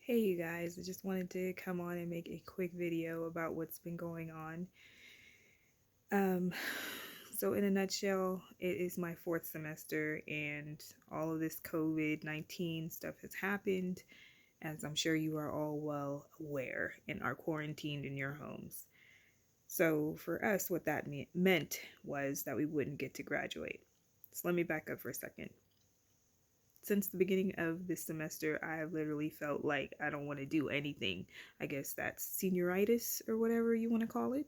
Hey you guys, I just wanted to come on and make a quick video about what's been going on. Um, so in a nutshell, it is my fourth semester and all of this COVID-19 stuff has happened, as I'm sure you are all well aware, and are quarantined in your homes. So for us, what that meant was that we wouldn't get to graduate. So let me back up for a second. Since the beginning of this semester, I have literally felt like I don't want to do anything. I guess that's senioritis or whatever you want to call it.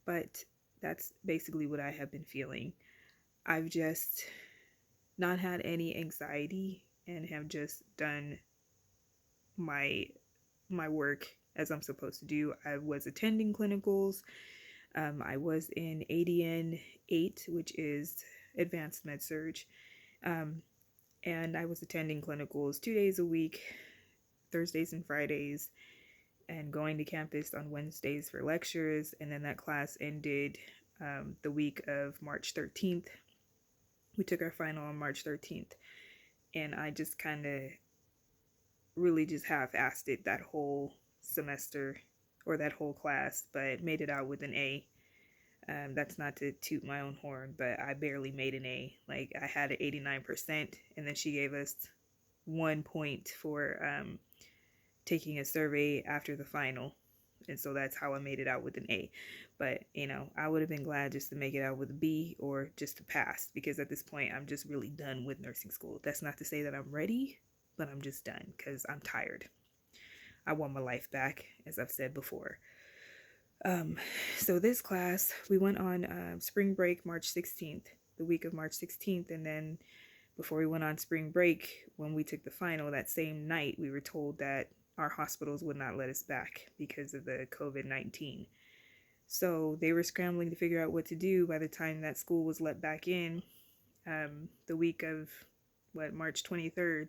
But that's basically what I have been feeling. I've just not had any anxiety and have just done my my work as I'm supposed to do. I was attending clinicals. I was in ADN 8, which is advanced med surge. Um, and I was attending clinicals 2 days a week, Thursdays and Fridays, and going to campus on Wednesdays for lectures. And then that class ended the week of March 13th. We took our final on March 13th. And I just kind of really just half-assed it that whole semester or that whole class, but made it out with an A. That's not to toot my own horn, but I barely made an A. Like, I had an 89%, and then she gave us 1 point for taking a survey after the final. And so that's how I made it out with an A. But, I would have been glad just to make it out with a B or just to pass, because at this point, I'm just really done with nursing school. That's not to say that I'm ready, but I'm just done because I'm tired. I want my life back, as I've said before. Um, so this class, we went on spring break March 16th, the week of March 16th, and then before we went on spring break, when we took the final that same night, we were told that our hospitals would not let us back because of the COVID-19. So they were scrambling to figure out what to do by the time that school was let back in, the week of March 23rd.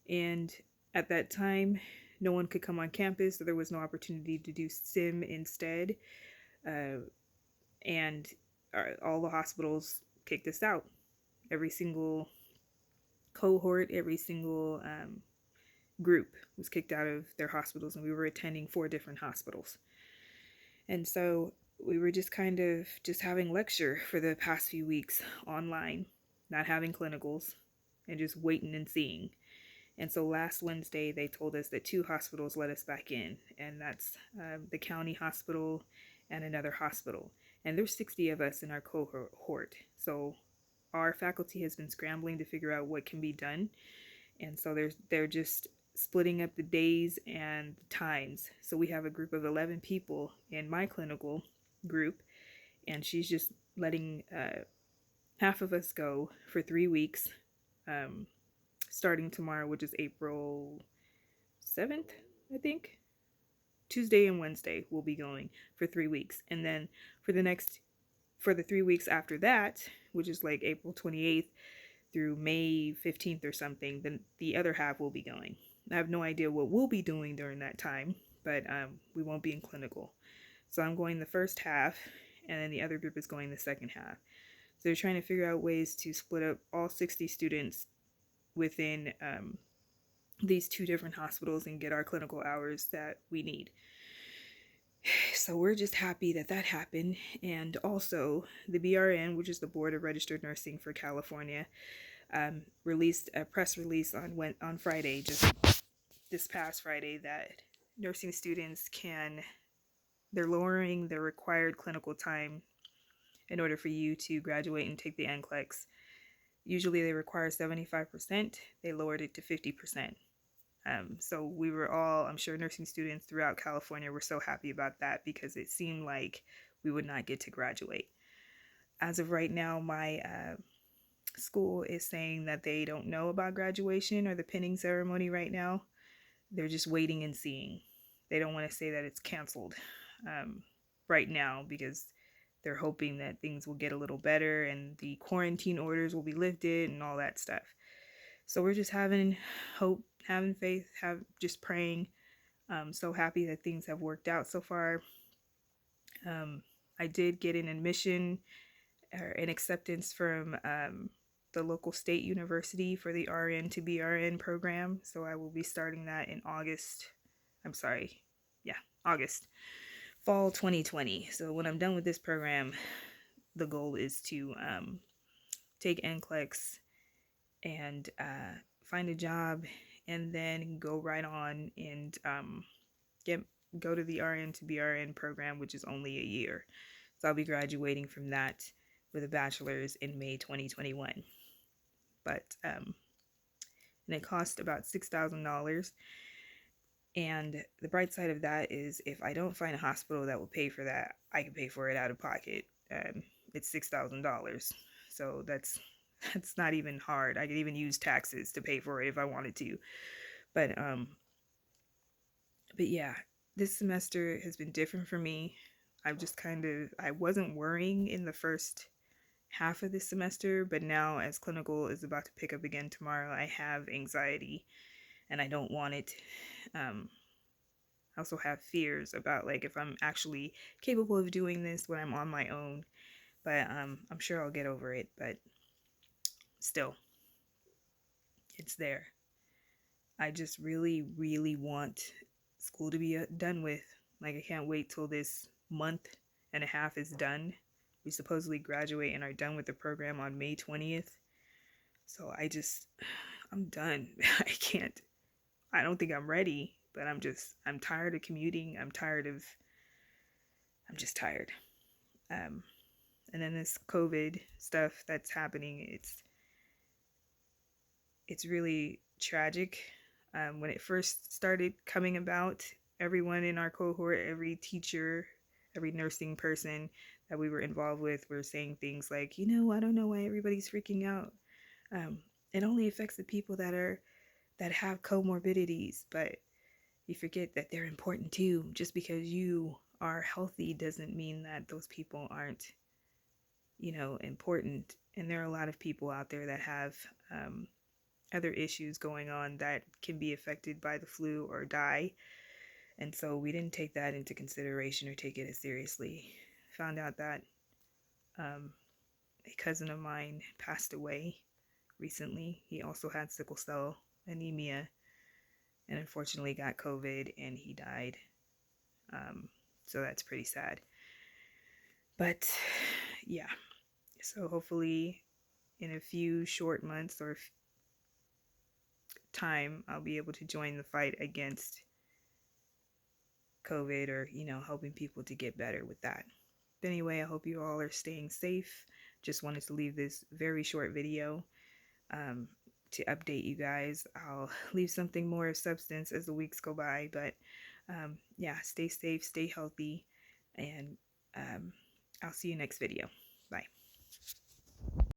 And at that time, no one could come on campus, so there was no opportunity to do sim instead. Uh, and all the hospitals kicked us out. Every single cohort, every single group was kicked out of their hospitals, and we were attending 4 different hospitals. And so we were just kind of just having lecture for the past few weeks online, not having clinicals, and just waiting and seeing. And so last Wednesday, they told us that 2 hospitals let us back in, and that's the county hospital and another hospital. And there's 60 of us in our cohort. So our faculty has been scrambling to figure out what can be done. And so they're just splitting up the days and the times. So we have a group of 11 people in my clinical group, and she's just letting half of us go for 3 weeks. Starting tomorrow, which is April 7th, I think. Tuesday and Wednesday we'll be going for 3 weeks. And then for the 3 weeks after that, which is like April 28th through May 15th or something, then the other half will be going. I have no idea what we'll be doing during that time, but we won't be in clinical. So I'm going the first half, and then the other group is going the second half. So they're trying to figure out ways to split up all 60 students within these 2 different hospitals and get our clinical hours that we need. So we're just happy that that happened. And also the BRN, which is the Board of Registered Nursing for California, released a press release on Friday, just this past Friday, that nursing students they're lowering their required clinical time in order for you to graduate and take the NCLEX. Usually they require 75%. They lowered it to 50%. So we were all, I'm sure nursing students throughout California were so happy about that because it seemed like we would not get to graduate. As of right now, my school is saying that they don't know about graduation or the pinning ceremony right now. They're just waiting and seeing. They don't want to say that it's canceled right now because they're hoping that things will get a little better and the quarantine orders will be lifted and all that stuff. So we're just having hope, having faith, just praying. So happy that things have worked out so far. I did get an admission or an acceptance from the local state university for the RN to BRN program. So I will be starting that in August. I'm sorry. Yeah, August. Fall 2020. So when I'm done with this program, the goal is to take NCLEX and find a job, and then go right on and go to the RN to BRN program, which is only a year. So I'll be graduating from that with a bachelor's in May 2021. But and it cost about $6,000. And the bright side of that is, if I don't find a hospital that will pay for that, I can pay for it out of pocket. It's $6,000, so that's not even hard. I could even use taxes to pay for it if I wanted to. But yeah, this semester has been different for me. I wasn't worrying in the first half of this semester, but now as clinical is about to pick up again tomorrow, I have anxiety and I don't want it. I also have fears about, like, if I'm actually capable of doing this when I'm on my own. But I'm sure I'll get over it. But still, it's there. I just really, really want school to be done with. Like, I can't wait till this month and a half is done. We supposedly graduate and are done with the program on May 20th. So I'm done. I don't think I'm ready, but I'm tired of commuting. I'm just tired. And then this COVID stuff that's happening, it's really tragic. When it first started coming about, everyone in our cohort, every teacher, every nursing person that we were involved with were saying things like, I don't know why everybody's freaking out. It only affects the people that have comorbidities, but you forget that they're important too. Just because you are healthy doesn't mean that those people aren't, important. And there are a lot of people out there that have other issues going on that can be affected by the flu or die. And so we didn't take that into consideration or take it as seriously. Found out that a cousin of mine passed away recently. He also had sickle cell anemia and unfortunately got COVID and he died. So that's pretty sad. But yeah, so hopefully in a few short months or time, I'll be able to join the fight against COVID, or, helping people to get better with that. But anyway, I hope you all are staying safe. Just wanted to leave this very short video to update you guys. I'll leave something more of substance as the weeks go by, but yeah, stay safe, stay healthy, and I'll see you next video. Bye.